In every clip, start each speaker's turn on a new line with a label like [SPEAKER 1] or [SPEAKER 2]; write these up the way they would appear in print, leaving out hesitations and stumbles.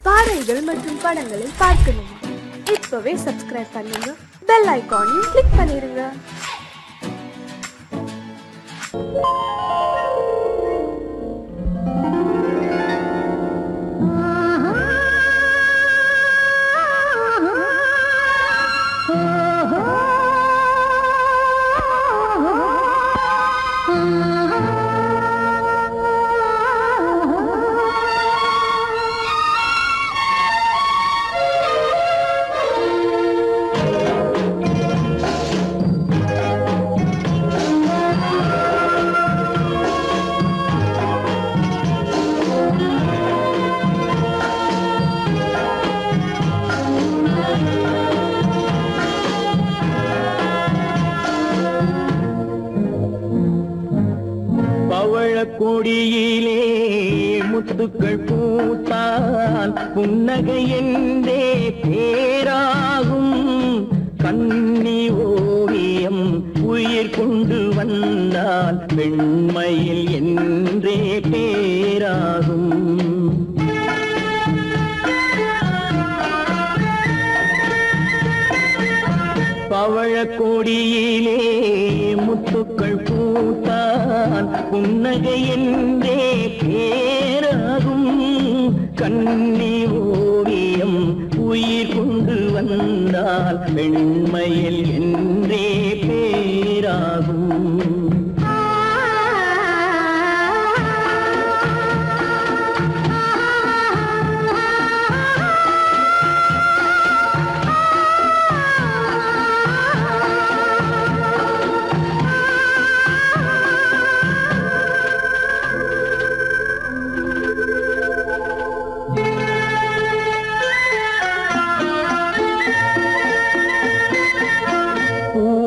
[SPEAKER 1] பாடல்கள் மற்றும் படங்களை பார்க்கணுமா? இப்பவே சப்ஸ்கிரைப் பண்ணுங்க, பெல் ஐகானையும் கிளிக் பண்ணிருங்க.
[SPEAKER 2] கொடியிலே முத்துக்கள் பூத்தால் புன்னகை என்றே பேராகும். கண்ணி ஓவியம் உயிர் கொண்டு வந்தால் வெண்மையில் என்றே பேராகும். பவழக்கொடியிலே முத்துக்கள் பூத்தால் புன்னகை என்றே பேராகும். கண்ணி ஓவியம் உயிர் கொண்டு வந்தால் வெண்மையில் என்றே பேராகும்.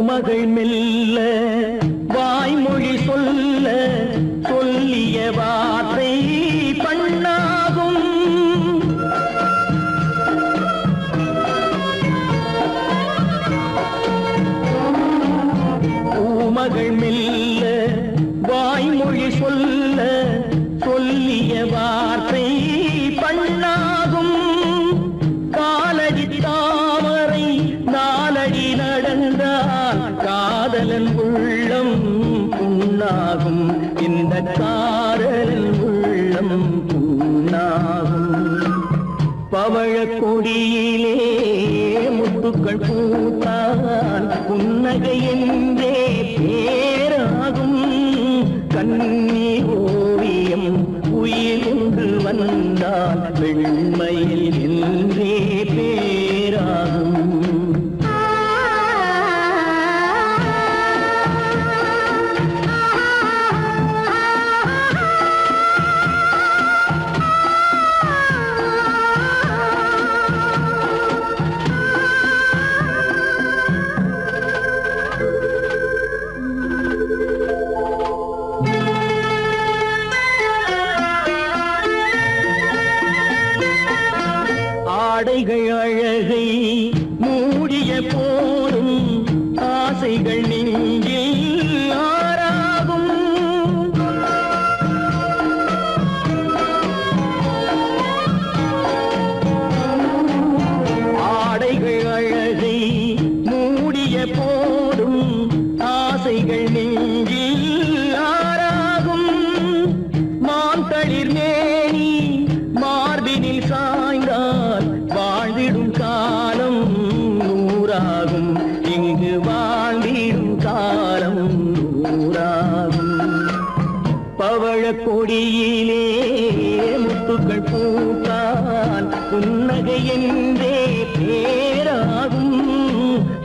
[SPEAKER 2] மகள் மெல்ல வாய்மொழி சொல்ல சொல்லிய வார்த்தை பண்ணாகும். பூமகள் மெல்ல வாய்மொழி சொல்ல சொல்லிய வார்த்தை பண்ணாகும். காலடி தாமரை நாலடி நடந்தால் காதலன் உள்ளம் புண்ணாகும். இந்த காதலன் உள்ளம் புண்ணாகும். பவழக்கொடியிலே முத்துக்கள் பூத்தால் புன்னகை என்றே பேராகும். கண்ணி ஓவியம் உயிர் கொண்டு வந்தால் வெண்மையில் என்றே பேராகும். ஆடைகள் அழகை மூடிய போதும் ஆசைகள் நெஞ்சில் ஆறாகும். ஆடைகள் அழகை மூடிய போதும் ஆசைகள் நெஞ்சில் ஆறாகும். மாந்தளிர் மேனி மார்பினில் சாய்ந்தால் வாழ்ந்திடும் காலம் நூறாகும். இங்கு வாழ்ந்திடும் காலம் நூறாகும். பவழக்கொடியிலே முத்துக்கள் பூத்தால் புன்னகை என்றே பேராகும்.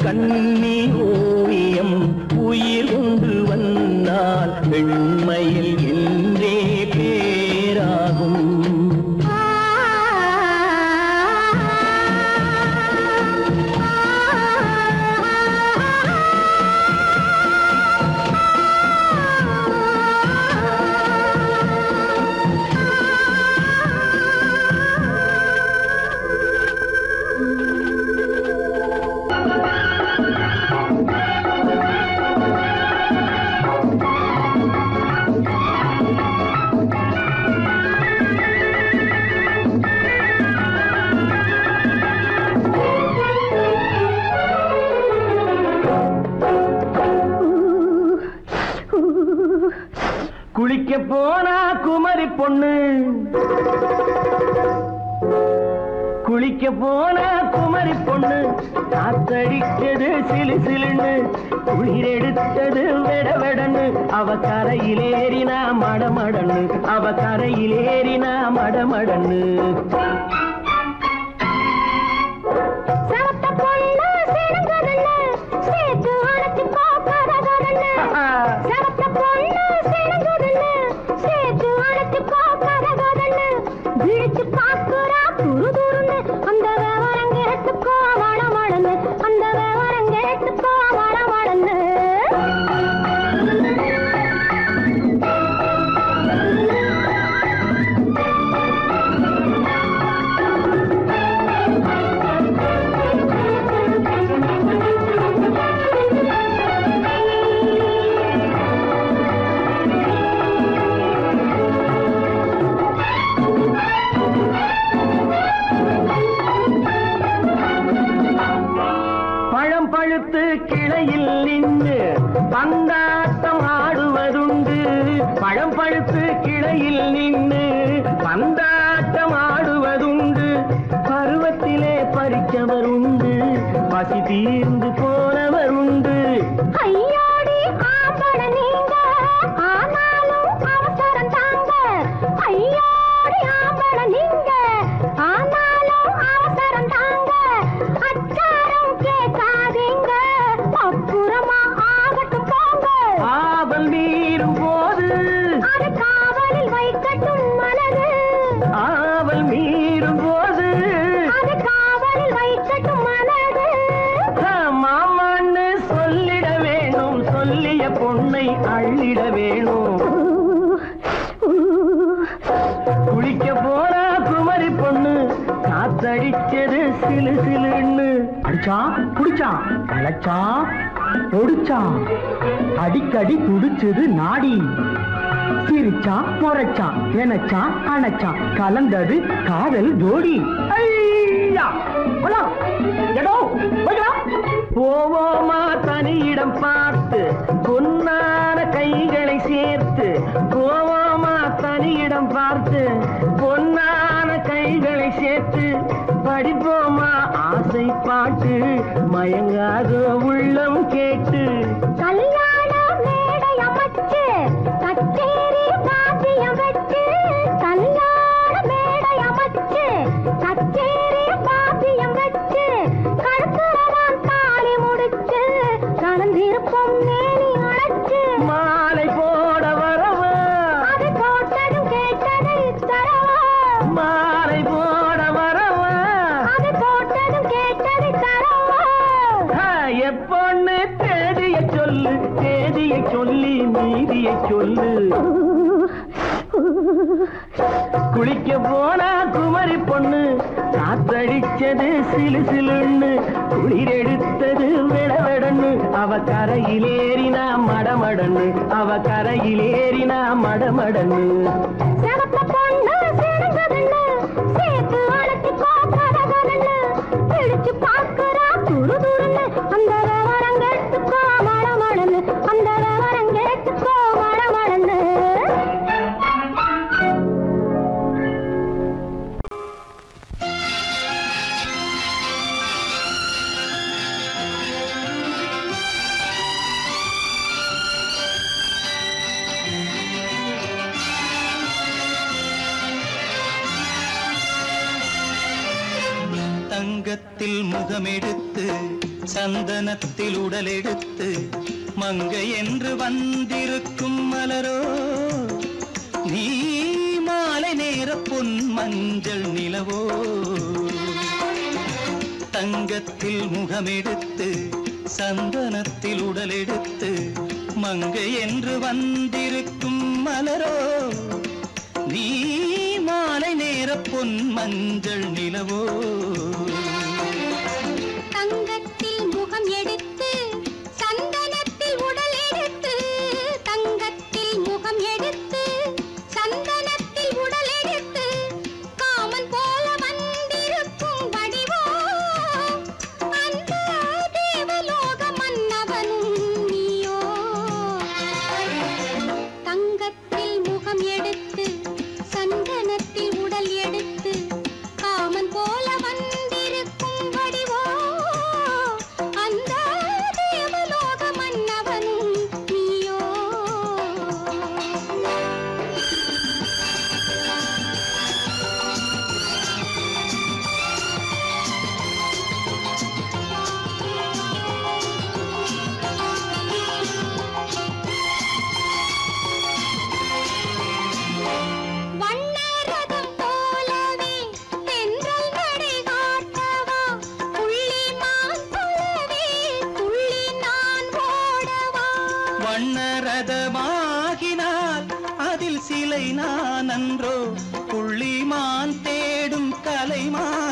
[SPEAKER 2] கண்ணி ஓவியம் உயிர் கொண்டு வந்தால் வெண்மையில் என்றே பேராகும். போனா குமரி பொண்ணு, குளிக்க போன குமரி பொண்ணு, காத்தடிச்சது சிலு சிலுன்னு, குளிர் எடுத்தது வெட வெடன்னு, அவ கரையிலேறினா மடமடன்னு, அவ கரையிலேறினா மடமடன்னு. கிளையில் நின்று பந்தாட்டம் ஆடுவதுண்டு, பழம் பழுத்து கிளையில் நின்று பந்தாட்டம் ஆடுவதுண்டு, பருவத்திலே பறிச்சவர் உண்டு, பசி தீர்ந்து போனவர் உண்டு.
[SPEAKER 3] ஐயோடி ஆம்பள நீங்க ஆனாலும் அவசரம் தாங்க, ஐயோடி ஆம்பள நீங்க ஆனாலும் அவசரம் தாங்க, அச்சாரம் கேட்காதீங்க அப்புறமா ஆகட்டும் போங்க.
[SPEAKER 2] ஆவல் மீறும் போது
[SPEAKER 3] அது காவலில் வைக்கட்டும் மனது,
[SPEAKER 2] ஆவல் மீறும் போது
[SPEAKER 3] அது காவலில் வைக்கட்டும் மனது.
[SPEAKER 2] மாமான்னு சொல்லிட வேணும், சொல்லிய பொண்ணை அள்ளிட வேணும். குளிக்க போனா குமரி பொண்ணு, காத்தடிச்சது சிலு சிலுன்னு. அடிச்சான் புடிச்சான் அழைச்சான் ஒடிச்சான், அடிக்கடி துடிச்சது நாடி, சிரிச்சான் முறைச்சான் நினைச்சான் அணைச்சான், கலந்தது காதல் ஜோடி. போவோமா தனியிடம் பார்த்து பொன்னான கைகளை சேர்த்து, போவோமா தனியிடம் பார்த்து பொன்னான கைகளை சேர்த்து, படிப்போமா ஆசை பாட்டு மயங்காத உள்ளம் கேட்டு.
[SPEAKER 3] கல்யாண மேடை அமைச்சு கச்சேரி வாத்தியம் வச்சு, கல்யாண மேடை அமைச்சு கச்சேரி வாத்தியம் வச்சு, கழுத்துறவான் தாலி முடிச்சு கலந்திருப்போம் மேனி அழைச்சு,
[SPEAKER 2] மாலை போட வரவா
[SPEAKER 3] அது போட்டதும் கேட்டதை தரவா,
[SPEAKER 2] மாலை போட வரவா
[SPEAKER 3] அது போட்டதும் கேட்டதை தரவா.
[SPEAKER 2] எப்பொண்ணு தேதியை சொல்லு, தேதியை சொல்லி மீதியை சொல்லு. குளிக்க போனா குமரி பொண்ணு, காத்தடிச்சது சிலு சிலுன்னு, குளிர் எடுத்தது வெடவெடன்னு, அவ கரையிலேறினா மடமடன்னு, அவ கரையிலேறினா மடமடன்னு.
[SPEAKER 3] சிவத்த பொண்ணு சிறந்ததுன்னு சேர்த்து அழைச்சிக்கோ கதகதன்னு, பிடிச்சு பார்க்கறா துரு துருன்னு, அந்த விவரம் கேட்டுக்கோ மடமடன்னு, அந்த விவரம் கேட்டுக்கோ மடமடன்னு.
[SPEAKER 4] தங்கத்தில் முகமெடுத்து சந்தனத்தில் உடலெடுத்து, மங்கை என்று வந்திருக்கும் மலரோ நீ, மாலை நேர பொன் மஞ்சள் நிலவோ. தங்கத்தில் முகமெடுத்து சந்தனத்தில் உடலெடுத்து, மங்கை என்று வந்திருக்கும் மலரோ நீ, மாலை நேர பொன் மஞ்சள் நிலவோ.
[SPEAKER 3] தங்கத்தில் முகம் எடுத்து சந்தனத்தில் உடல் எடுத்து, தங்கத்தில் முகம் எடுத்து சந்தனத்தில் உடல் எடுத்து, காமன் போல வந்திருக்கும் வடிவோ, அந்த தேவலோக மன்னவனும் நீயோ. தங்கத்தில் முகம்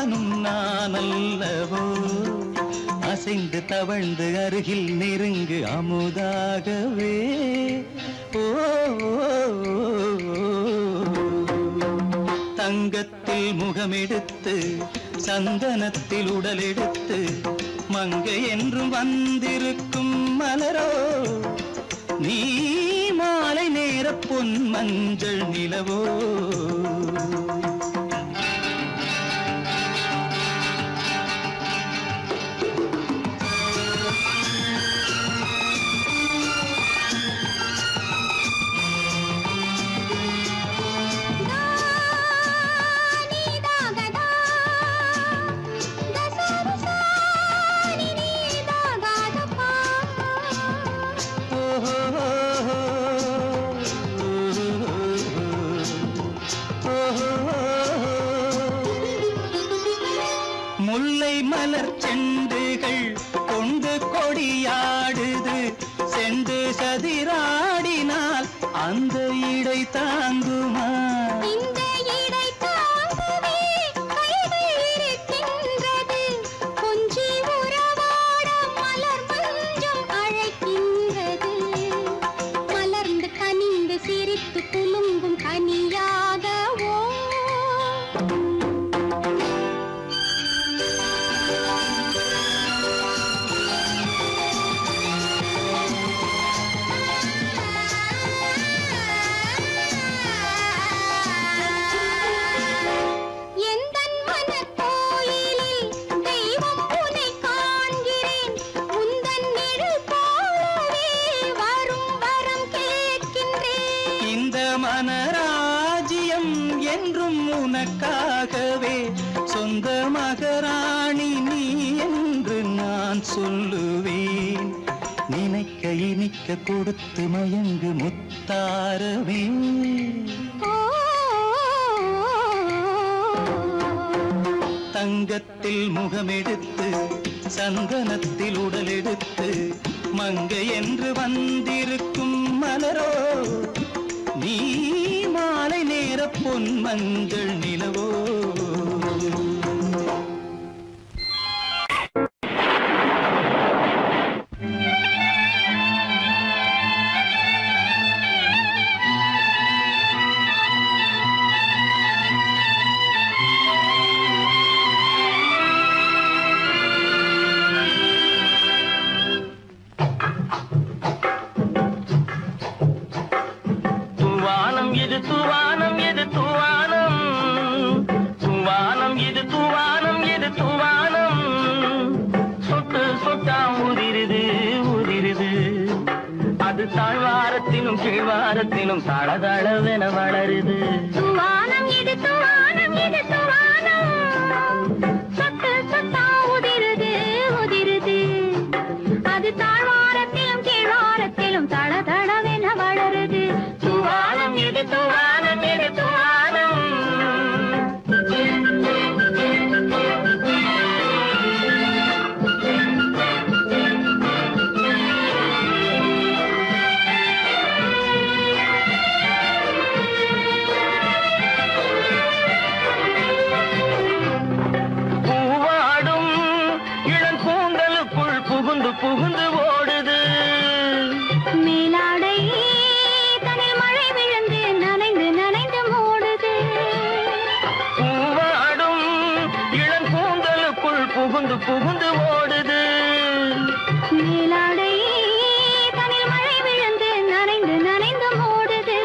[SPEAKER 4] அவனும் நான் அல்லவோ அசைந்து தவழ்ந்து அருகில் நெருங்கு அமுதாகவே ஓ தங்கத்தில் முகமெடுத்து சந்தனத்தில் உடலெடுத்து மங்கை என்றும் வந்திருக்கும் மலரோ நீ மாலை நேர பொன் மஞ்சள் நிலவோ முல்லை மலர் செண்டுகள் கொண்டு கொடியாடுது செண்டு சதிராடினால் அந்த இடை தாங்குமா
[SPEAKER 3] இந்த இடை தாங்குவே கைகள் இருக்கின்றது கொஞ்சி உறவாட மலர் மஞ்சம் அழைக்கின்றது மலர்ந்து கனிந்து சிரித்து குலுங்கும் கனியாகவோ
[SPEAKER 4] மனராஜ்யம் என்றும் உனக்காகவே சொந்த மகராணி நீ என்று நான் சொல்லுவேன் நினைக்க இனிக்க கொடுத்து மயங்கு முத்தாரவே தங்கத்தில் முகமெடுத்து சந்தனத்தில் உடலெடுத்து மங்கை என்று வந்திருக்கும் மலரோ நீ மாலை நேர பொன் மஞ்சள் நிலவோ தூவானம் இது தூவானம் தூவானம் இது தூவானம் இது தூவானம் சொட்டு சொட்டா உதிருது உதிருது அது தாழ்வாரத்திலும் கீழ்வாரத்திலும் தளதளவென வளருது
[SPEAKER 3] தூவானம் இது தூவானம் இது தூவானம் சொட்டு சொட்டா உதிருது உதிருது அது தாழ்வாரத்திலும் கீழ்வாரத்திலும் தளதளவென வளருது
[SPEAKER 4] தூவானம் இது தூவானம் இது தூவானம் பூவாடும் இளங்கூந்தலுக்குள் புகுந்து புகுந்து ஓடுது
[SPEAKER 3] மேலாடை தனில் மழை விழுந்து நனைந்து நனைந்து மூடுது
[SPEAKER 4] பூவாடும் இளங்கூந்தலுக்குள் புகுந்து புகுந்து ஓடுது
[SPEAKER 3] மேலாடை தனில் மழை விழுந்து நனைந்து நனைந்து மூடுது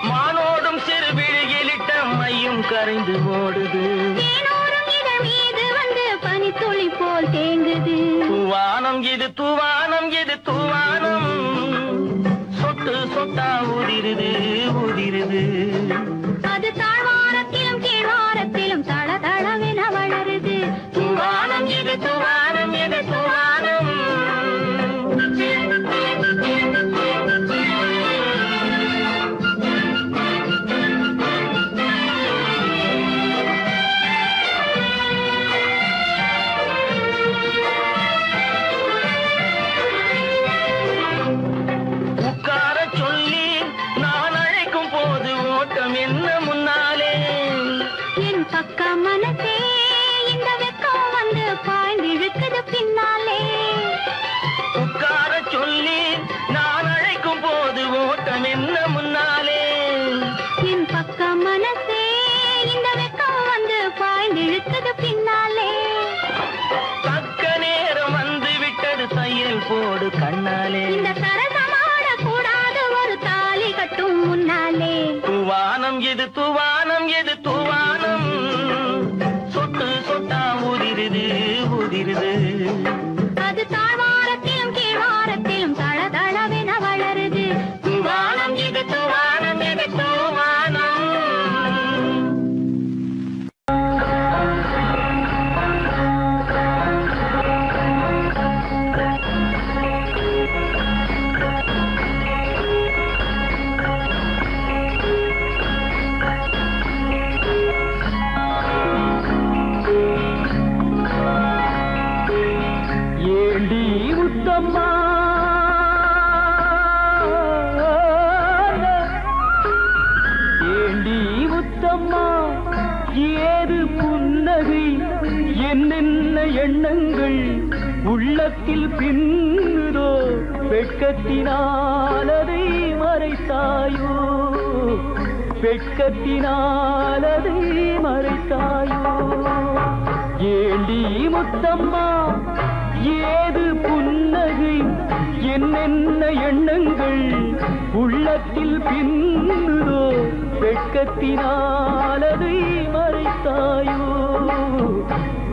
[SPEAKER 4] மானோடும் சிறு விழியிலிட்ட மையும் கரைந்து ஓடுது
[SPEAKER 3] தேனோரும் இதழ் மீது வந்து பனித்துளி போல் தேங்குது
[SPEAKER 4] தூவானம் இது தூவானம் இது தூவானம் சொட்டு சொட்டா உதிருது உதிருது
[SPEAKER 3] அது தாழ்வாரத்திலும் கீழ்வாரத்திலும் தளதளவென வளருது
[SPEAKER 4] தூவானம் இது தூவானம் இது தூவானம் உட்கார சொல்லி நான் அழைக்கும் போது ஓட்டம் என்ன
[SPEAKER 3] இழுத்தது பின்னாலே.
[SPEAKER 2] தக்க நேரம் வந்து விட்டது தையல் போடு கண்ணாலே.
[SPEAKER 3] இந்த சரசமாட கூடாது ஒரு தாலி கட்டும் முன்னாலே.
[SPEAKER 2] தூவானம் எது தூவானம் எது தூவானம் சொட்டு சொட்டா உதிருது உதிருது.
[SPEAKER 3] அது தாழ்வாரத்திலும் கீழ்வாரத்திலும் தளதளவென வளருது.
[SPEAKER 2] தூவானம் எது தூவானம் எது தூவானம். ஏண்டி முத்தம்மா ஏண்டி முத்தம்மா ஏது புன்னகை என்னென்ன எண்ணங்கள் உள்ளத்தில் பின்னுதோ வெட்கத்தினால் அதை மறைத்தாயோ வெட்கத்தினால் அதை மறைத்தாயோ. ஏண்டி முத்தம்மா ஏது புன்னகை என்னென்ன எண்ணங்கள் உள்ளத்தில் பின்னுதோ வெட்கத்தினால் அதை மறைத்தாயோ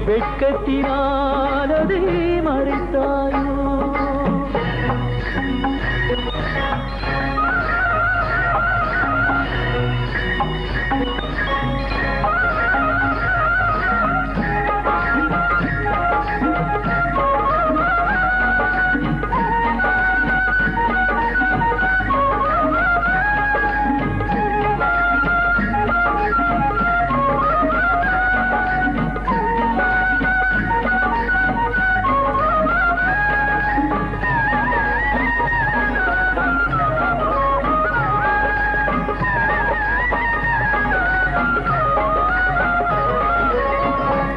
[SPEAKER 2] வெட்கத்தினால் அதை மறைத்தாயோ.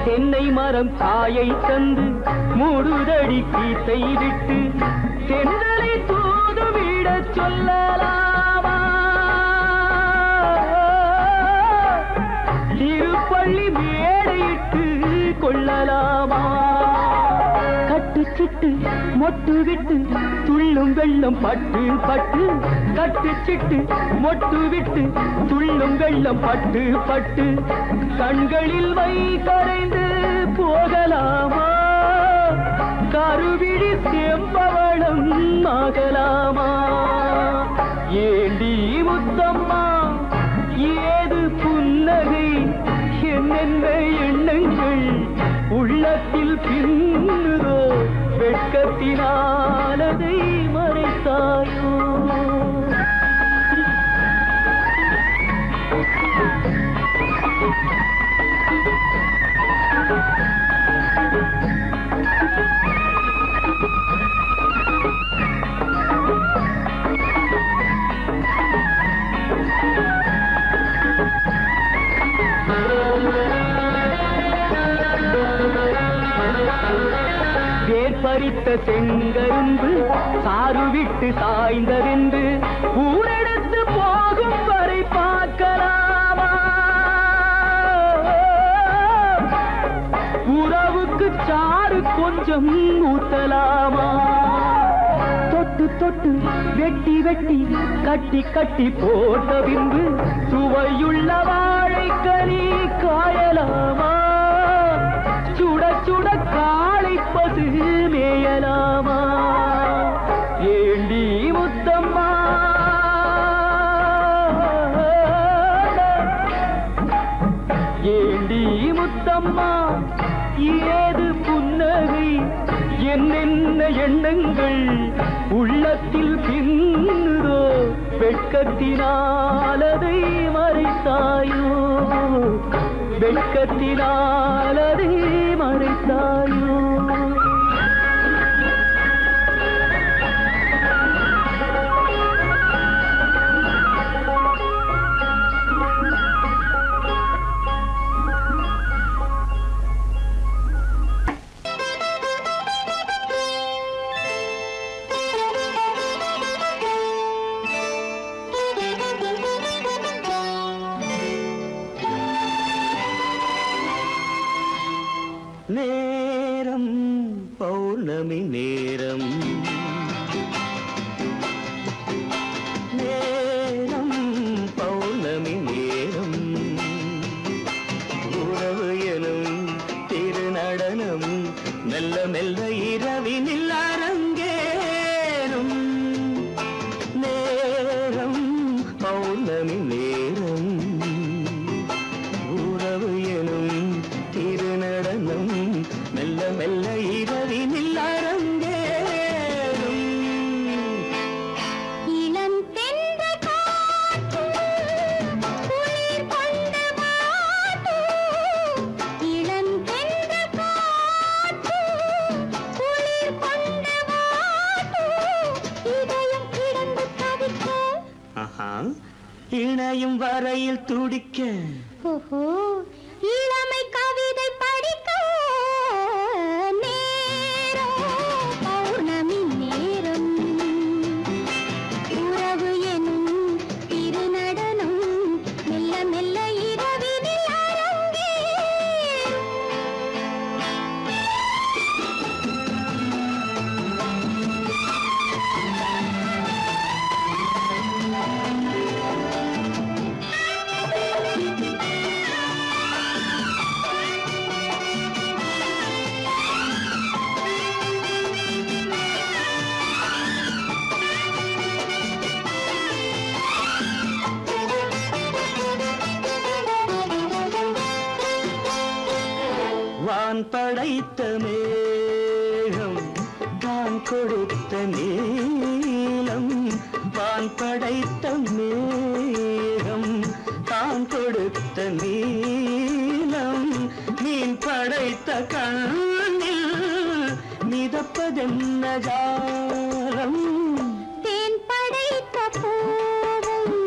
[SPEAKER 2] தென்னை மரம் காயை தந்து மூடுதடி கீத்தை விட்டு தென்றலை தூதுவிட சொல்லலாமா. திருப்பள்ளி மேடையிட்டு கொள்ளலாமா. கட்டுச்சிட்டு மொட்டு விட்டு துள்ளும் வெள்ளம் பட்டு பட்டு கட்டுச்சிட்டு மொட்டு விட்டு துள்ளும் வெள்ளம் பட்டு பட்டு கண்களில் வை கரைந்து போகலாமா. கருவிழி செம்பவளம் ஆகலாமா. ஏண்டி முத்தம்மா ஏது புன்னகை என்னென்ன எண்ணங்கள் உள்ளத்தில் பின்னுதோ வெட்கத்தினால் அதை மறைத்தாயோ. வேர்பறித்த செங்கரும்பு சாறு விட்டு சாய்ந்ததென்று ஊரெடுத்து போகும் வரை பார்க்கலாமா. உறவுக்கு சாறு கொஞ்சம் ஊத்தலாமா. தொட்டு தொட்டு வெட்டி வெட்டி கட்டி கட்டி போட்ட பின்பு சுவையுள்ள வாழைக்கனி காயலாமா. சுட சுட காளை பசு மேயலாமா. ஏண்டி முத்தம்மா ஏண்டி முத்தம்மா ஏது புன்னகை என்னென்ன எண்ணங்கள் உள்ளத்தில் பின்னுதோ வெட்கத்தினால் அதை மறைத்தாயோ வெட்கத்தினால் அதை மறைத்தாயோ. நேரம் பௌர்ணமி நேரம் நேரம் பௌர்ணமி நேரம் உறவு எனும் திருநடனம் மெல்ல மெல்ல இரவினில் அரங்கேறும் நேரம் பௌர்ணமி நேரம் உறவு எனும் திருநடனம் மெல்ல மெல்ல இரவினில் அரங்கேறும்
[SPEAKER 3] இளம் தென்றல் காற்றும் குளிர் கொண்ட வாட்டும் இளம் தென்றல் காற்றும் குளிர் கொண்ட வாட்டும் இதயம் கிடந்து தவிக்க
[SPEAKER 2] இணையும் வரையில் துடிக்க
[SPEAKER 3] ஓஹோ இளமை கவிதை படிக்க நேரம் பௌர்ணமி நேரம் உறவு எனும் திருநடனம் மெல்ல மெல்ல இரவினில் அரங்கேறும்
[SPEAKER 2] வான் படைத்த மேகம் தான் கொடுத்த நீலம் வான் படைத்த மேகம் தான் கொடுத்த நீலம் மீன் படைத்த கண்ணில் மிதப்பதென்ன ஜாலம்
[SPEAKER 3] தேன் படைத்த பூவும்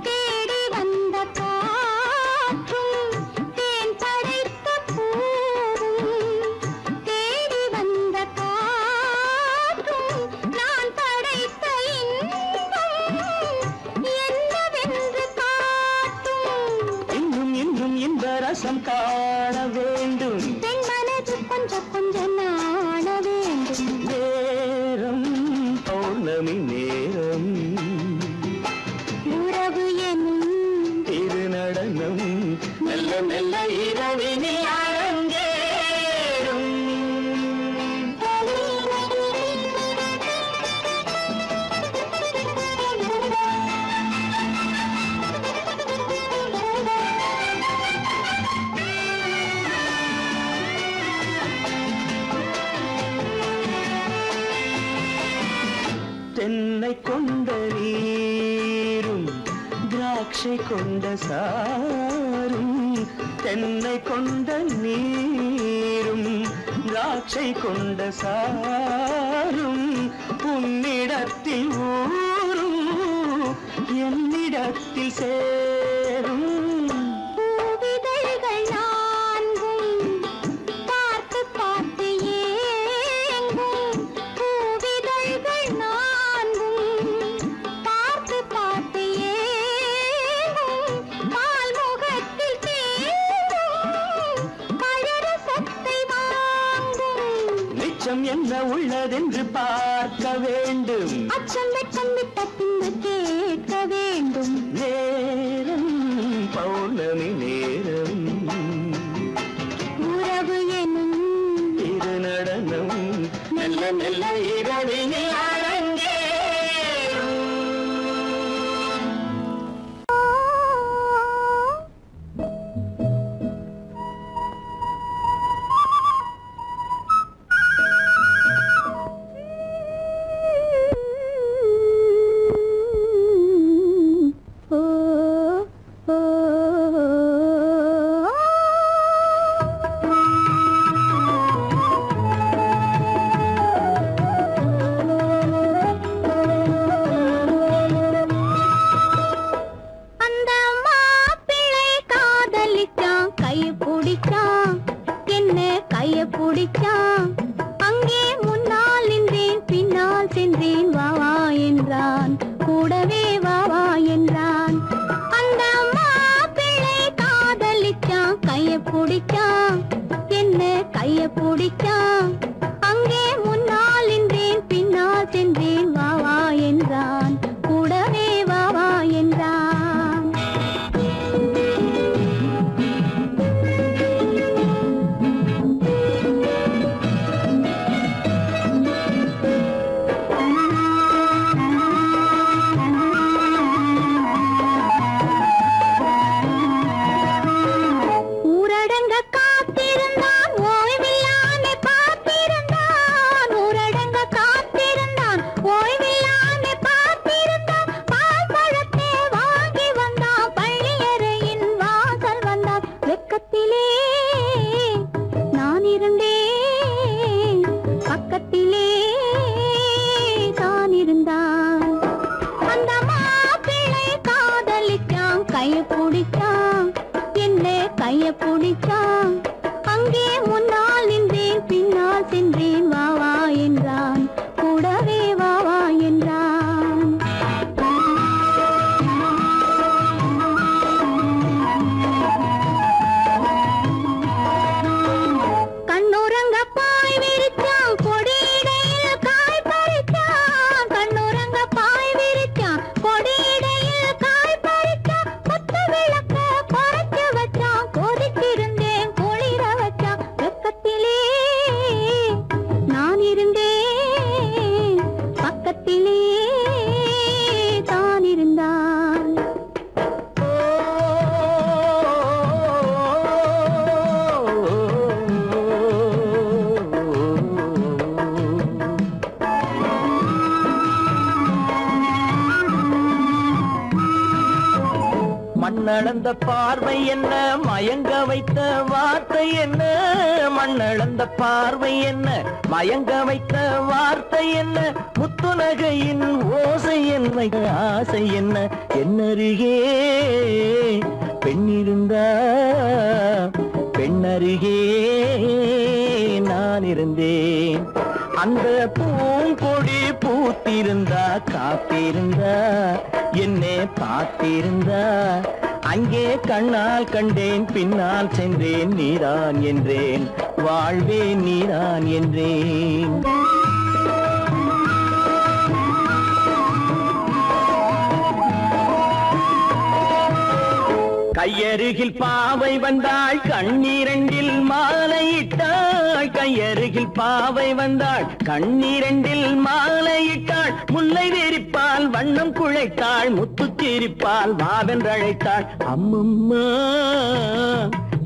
[SPEAKER 3] தேடி வந்த காற்றும் தேன் படைத்த பூவும் தேடி வந்த காற்றும் நான் படைத்த இன்பம் என்னவென்று காட்டும்
[SPEAKER 2] இன்னும் இன்னும் இந்த ரசம் காண வேண்டும்
[SPEAKER 3] பெண் மனது கொஞ்சம் கொஞ்சம் நாண வேண்டும்
[SPEAKER 2] நேரம் பௌர்ணமி நேரம்
[SPEAKER 3] உறவு எனும்
[SPEAKER 2] திருநடனம் மெல்ல மெல்ல இரவினில் அரங்கேறும் தென்னை கொண்ட நீரும் திராட்சை கொண்ட சாரும் தென்னை கொண்ட நீரும் திராட்சை கொண்ட சாரும் உன்னிடத்தில் ஊரும் என்னிடத்தில் சேரும்
[SPEAKER 3] பூவிதழ்கள் நான்கும் பார்த்து பார்த்து ஏங்கும் பூவிதழ்கள் நான்கும் பார்த்து பார்த்து ஏங்கும் பால்முகத்தில் தேங்கும் பழரசத்தை வாங்கும்
[SPEAKER 2] நிச்சம் என்ன உள்ளதென்று பார்க்க வேண்டும்
[SPEAKER 3] அச்சம் வெச்சம் விட்ட பின்பு கேட்க வேண்டும்
[SPEAKER 2] நேரம் பௌர்ணமி நேரம்
[SPEAKER 3] உறவு எனும்
[SPEAKER 2] திருநடனம் மெல்ல மெல்ல இரவினில் அரங்கேறும்
[SPEAKER 3] அந்த மாப்பிள்ளை காதலிச்சான் கைய பிடிச்சான் என்ன கைய பிடிச்சான் அங்கே முன்னால் நின்றேன் பின்னால் சென்றேன் வா வா என்றான் கூடவே வா வா என்றான் அந்த மாப்பிள்ளை காதலிச்சான் கைய பிடிச்சான் என்ன கைய பிடிச்சான் அங்கே முன்னால் நின்றேன் பின்னால் சென்றேன் வா வா என்றான் கூடவே வா வா என்றான் கைய பிடிச்சான் அங்கே முன்னால் நின்றேன் பின்னால் சென்றேன் வா வா என்றான் கூடவே வா வா என்றான் கண்ணுறங்க பாய் விரிச்சான் கொடியிடையில் காய் பறிச்சான் கண்ணுறங்க பாய் விரிச்சான் கொடியிடையில் காய் பறிச்சான் கொத்து விளக்க குறைச்சு வச்சான் கொதிச்சிருந்தேன் குளிர வச்சான் வெக்கத்திலே நான் இருந்தேன் பக்கத்திலே தான் இருந்தான்
[SPEAKER 2] மண்ணளந்த பார்வை என்ன மயங்க வைத்த வார்த்தை என்ன மண்ணளந்த பார்வை என்ன மயங்க வைத்த வார்த்தை என்ன முத்துநகையின் ஓசை என்ன ஆசை என்ன என்னருகே பெண்ணிருந்தா பெண்ணருகே நான் இருந்தேன் அந்த பூங்கொடி பூத்திருந்தா காத்திருந்தா என்னை பார்த்திருந்தா அங்கே கண்ணால் கண்டேன் பின்னால் சென்றேன் நீதான் என்றேன் வாழ்வே நீதான் என்றேன் கையருகில் பாவை வந்தாள் கண்ணீரண்டில் மாலையிட்டாள் கையருகில் பாவை வந்தாள் கண்ணீரண்டில் மாலையிட்டாள் முல்லை வெறிப்பால் வண்ணம் குழைத்தாள் முத்து சிரிப்பால் வாவென்றழைத்தாள் அம்மம்மா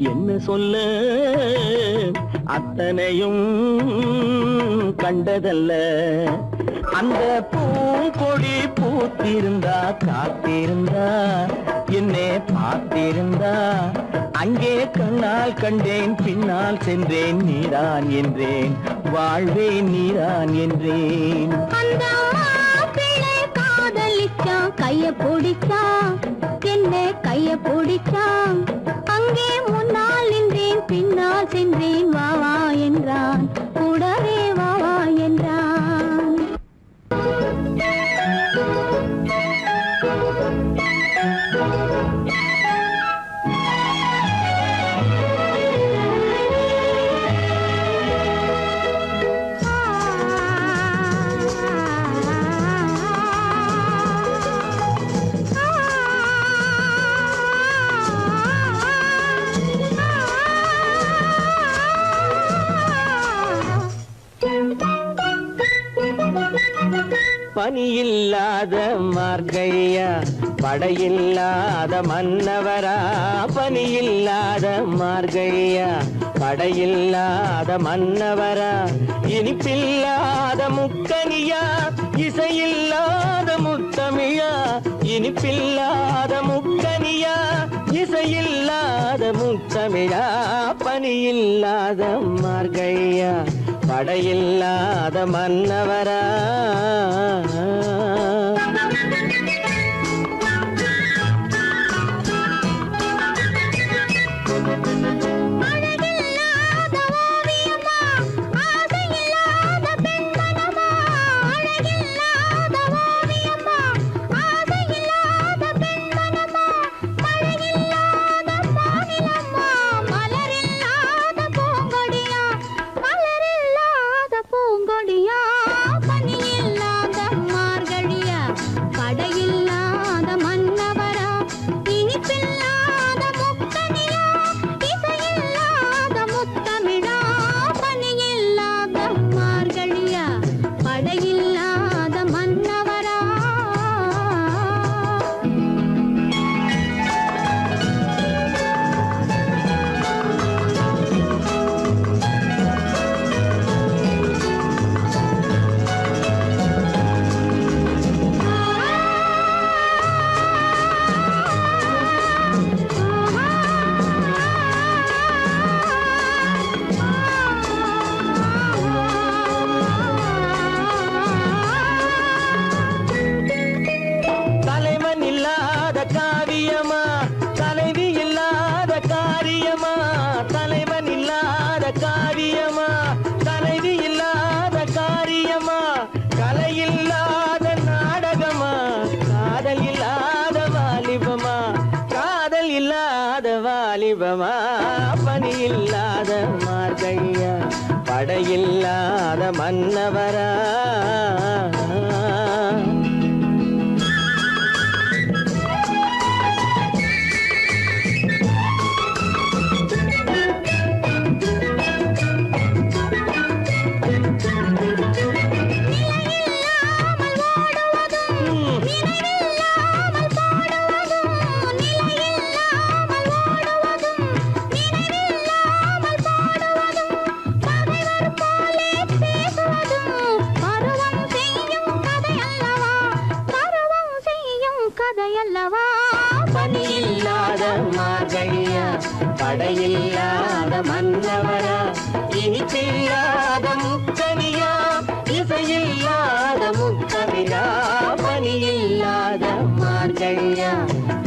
[SPEAKER 2] என்ன சொல்ல அத்தனையும் கண்டதல்ல அந்த பூங்கொடி பூத்திருந்தா காத்திருந்தா என்னை பார்த்திருந்தா அங்கே கண்ணால் கண்டேன் பின்னால் சென்றேன் நீதான் என்றேன் வாழ்வே நீதான் என்றேன்
[SPEAKER 3] அந்த மாப்பிள்ளை காதலிச்சான் கைய பிடிச்சான் என்ன கைய பிடிச்சான் அங்கே முன்னால் நின்றேன் பின்னால் சென்றேன் வா வா என்றான் கூடவே வா வா என்றான்
[SPEAKER 2] பனியில்லாத மார்கழியா படையில்லாத மன்னவரா பனியில்லாத மார்கழியா படையில்லாத மன்னவரா இனிப்பில்லாத முக்கனியா இசையில்லாத முத்தமிழா இனிப்பில்லாத முக்கனியா இசையில்லாத முத்தமிழா பனியில்லாத மார்கழியா படையில்லாத மன்னவரா மார்கழியா படையில்லாத மன்னவரா பணியில்லாத மார்கழியா படையில்லாத மன்னவரா இனிப்பில்லாத முக்கனியா இசையில்லாத முக்கவிரா பணியில்லாத மார்கழியா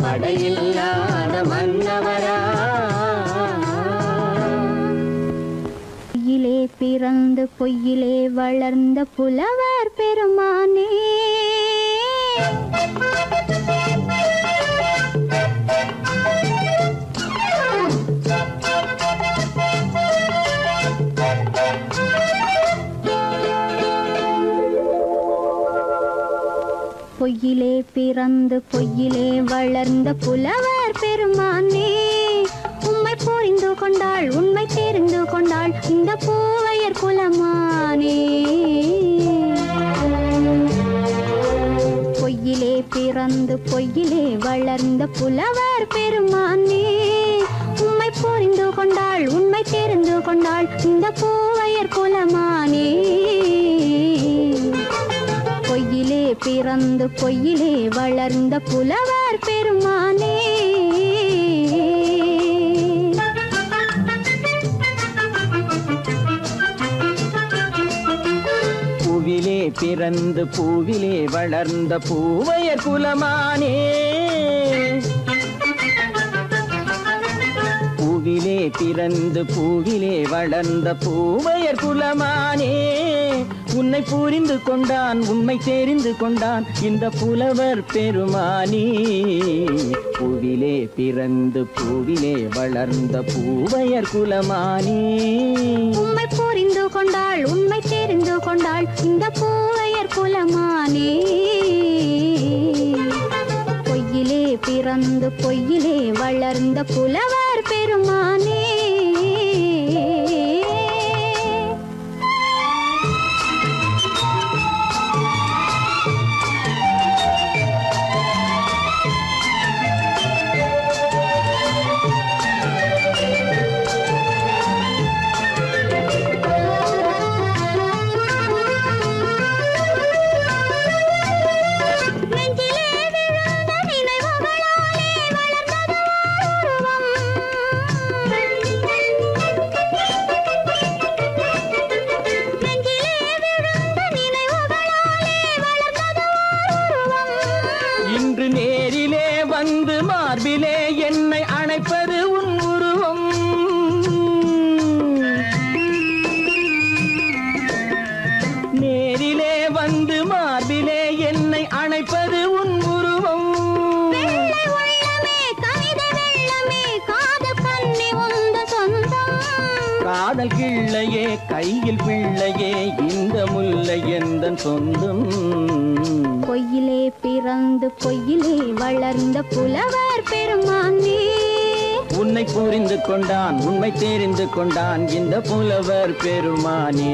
[SPEAKER 2] படையில்லாத மன்னவரா
[SPEAKER 3] பொய்யிலே பிறந்து பொய்யிலே வளர்ந்த புலவர் பெருமானே பொய்யிலே பிறந்து பொய்யிலே வளர்ந்த புலவர் பெருமானே உம்மை புரிந்து கொண்டாள் உண்மை தெரிந்து கொண்டாள் இந்த பூவையர் குலமானே பொய்யிலே பிறந்து பொய்யிலே வளர்ந்த புலவர் பெருமானே உம்மை புரிந்து கொண்டாள் உண்மை தெரிந்து கொண்டாள் இந்த பூவையர் குலமானே பொய்யிலே பிறந்து பொய்யிலே வளர்ந்த புலவர் பெருமானே
[SPEAKER 2] பூவிலே பிறந்து பூவிலே வளர்ந்த பூவையர் குலமானே பூவிலே பிறந்து பூவிலே வளர்ந்த பூவையர் குலமானே உன்னை புரிந்து கொண்டான் உண்மை தெரிந்து கொண்டான் இந்த புலவர் பெருமானே பூவிலே பிறந்து பூவிலே வளர்ந்த பூவையர் குலமானே
[SPEAKER 3] உம்மை புரிந்து கொண்டாள் உண்மை தெரிந்து கொண்டாள் இந்த பூவையர் குலமானே பொய்யிலே பிறந்து பொய்யிலே வளர்ந்த புலவர் பெருமானே
[SPEAKER 2] இன்று நேரிலே வந்து மார்பிலே என்னை அணைப்பது உன் உருவம் நேரிலே வந்து மார்பிலே என்னை அணைப்பது உன் உருவம் காதல் கிள்ளையே கையில் பிள்ளையே இந்த முல்லை எந்தன் சொந்தம்
[SPEAKER 3] பொய்யிலே பிறந்து பொய்யிலே வளர்ந்த புலவர் பெருமானே
[SPEAKER 2] உன்னை புரிந்து கொண்டான் உண்மை தெரிந்து கொண்டான் இந்த புலவர் பெருமானே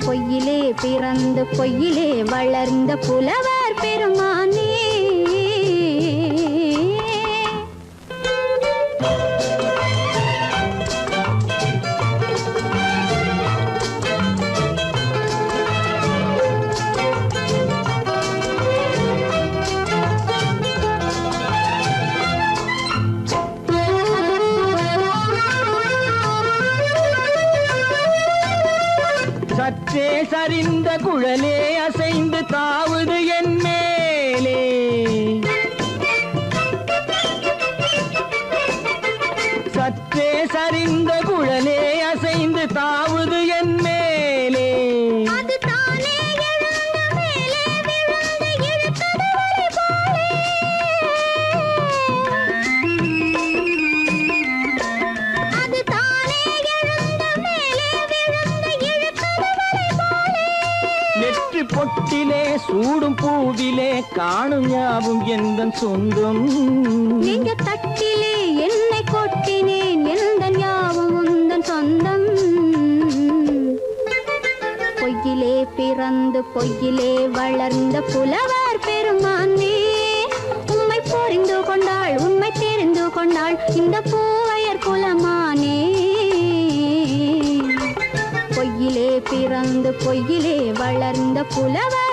[SPEAKER 3] பொய்யிலே பிறந்து பொய்யிலே வளர்ந்த புலவர் பெருமானே
[SPEAKER 2] சற்றே சரிந்த குழலே அசைந்து தாவுது என் மேலே சற்றே சரிந்த குழலே அசைந்து தாவுது என் மேலே சூடும் பூவிலே காணும் யாவும் எந்தன் சொந்தம்.
[SPEAKER 3] நெஞ்ச தட்டிலே என்னை கொட்டினேன் எந்தன் யாவும் உந்தன் சொந்தம். பொய்யிலே பிறந்து பொய்யிலே வளர்ந்த புலவர் பெருமானே, உம்மை புரிந்து கொண்டாள் உண்மை தெரிந்து கொண்டாள் இந்த பூவையர் குலமானே. பொய்யிலே பிறந்து பொய்யிலே வளர்ந்த புலவர்